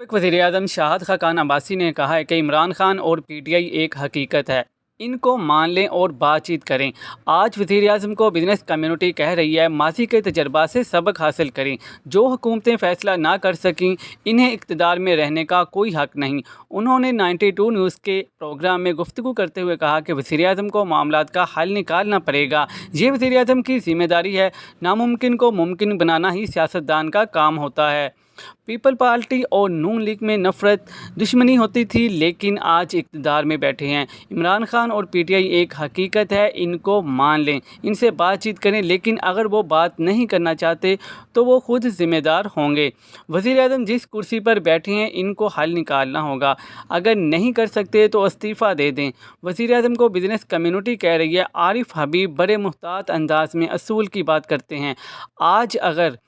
سابق वज़ीर-ए-आज़म शाहिद खाकान अब्बासी ने कहा है कि इमरान खान और पीटीआई एक हकीकत है, इनको मान लें और बातचीत करें। आज वज़ीर-ए-आज़म को बिजनेस कम्युनिटी कह रही है, माजी के तजर्बात से सबक हासिल करें। जो हुकूमतें फ़ैसला ना कर सकें, इन्हें इक़्तिदार में रहने का कोई हक़ नहीं। उन्होंने 92 न्यूज़ के प्रोग्राम में गुफ्तगू करते हुए कहा कि वज़ीर-ए-आज़म को मामलात का हल निकालना पड़ेगा। ये वज़ीर-ए-आज़म की ज़िम्मेदारी है। नामुमकिन को मुमकिन बनाना ही सियासतदान का काम होता है। पीपल पार्टी और नून लीग में नफ़रत दुश्मनी होती थी, लेकिन आज इक़्तिदार में बैठे हैं। इमरान खान और पीटीआई एक हकीकत है, इनको मान लें, इनसे बातचीत करें, लेकिन अगर वो बात नहीं करना चाहते तो वो खुद ज़िम्मेदार होंगे। वज़ीर-ए-आज़म जिस कुर्सी पर बैठे हैं, इनको हल निकालना होगा। अगर नहीं कर सकते तो इस्तीफ़ा दे दें। वज़ीर-ए-आज़म को बिजनेस कम्युनिटी कह रही है। आरिफ हबीब बड़े मुहतात अंदाज में असूल की बात करते हैं। आज अगर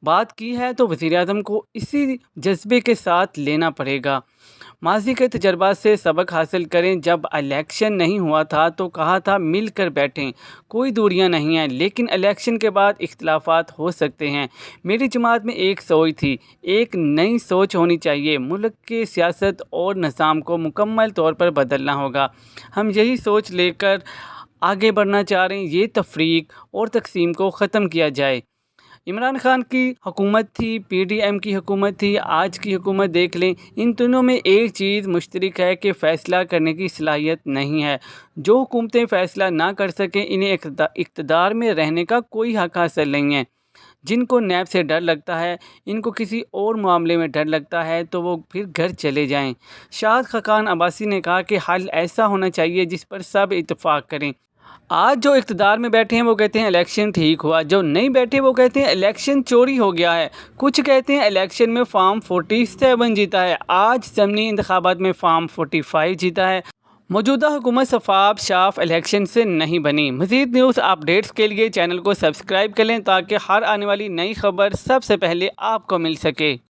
बात की है तो वज़ीर-ए-आज़म को इसी जज्बे के साथ लेना पड़ेगा। माजी के तजर्बात से सबक हासिल करें। जब इलेक्शन नहीं हुआ था तो कहा था मिल कर बैठें, कोई दूरियां नहीं हैं, लेकिन इलेक्शन के बाद इख्तिलाफात हो सकते हैं। मेरी जमात में एक सोच थी, एक नई सोच होनी चाहिए। मुल्क के सियासत और निज़ाम को मुकम्मल तौर पर बदलना होगा। हम यही सोच लेकर आगे बढ़ना चाह रहे हैं। ये तफरीक और तकसीम को ख़त्म किया जाए। इमरान खान की हुकूमत थी, पीडीएम की हुकूमत थी, आज की हुकूमत देख लें। इन दोनों में एक चीज़ मुश्तरक है कि फ़ैसला करने की सलाहियत नहीं है। जो हुकूमतें फ़ैसला ना कर सकें, इन्हें इक़्तिदार में रहने का कोई हक़ हासिल नहीं है। जिनको नैब से डर लगता है, इनको किसी और मामले में डर लगता है, तो वो फिर घर चले जाएं। शाहिद खाकान अब्बासी ने कहा कि हल ऐसा होना चाहिए जिस पर सब इत्तेफाक करें। आज जो इक़्तिदार में बैठे हैं वो कहते हैं इलेक्शन ठीक हुआ, जो नहीं बैठे वो कहते हैं इलेक्शन चोरी हो गया है। कुछ कहते हैं इलेक्शन में फॉर्म 47 जीता है, आज ज़मीनी इंतखाबात में फॉर्म 45 जीता है। मौजूदा हुकूमत शफाफ साफ इलेक्शन से नहीं बनी। मज़ीद न्यूज़ अपडेट्स के लिए चैनल को सब्सक्राइब कर लें ताकि हर आने वाली नई खबर सबसे पहले आपको मिल सके।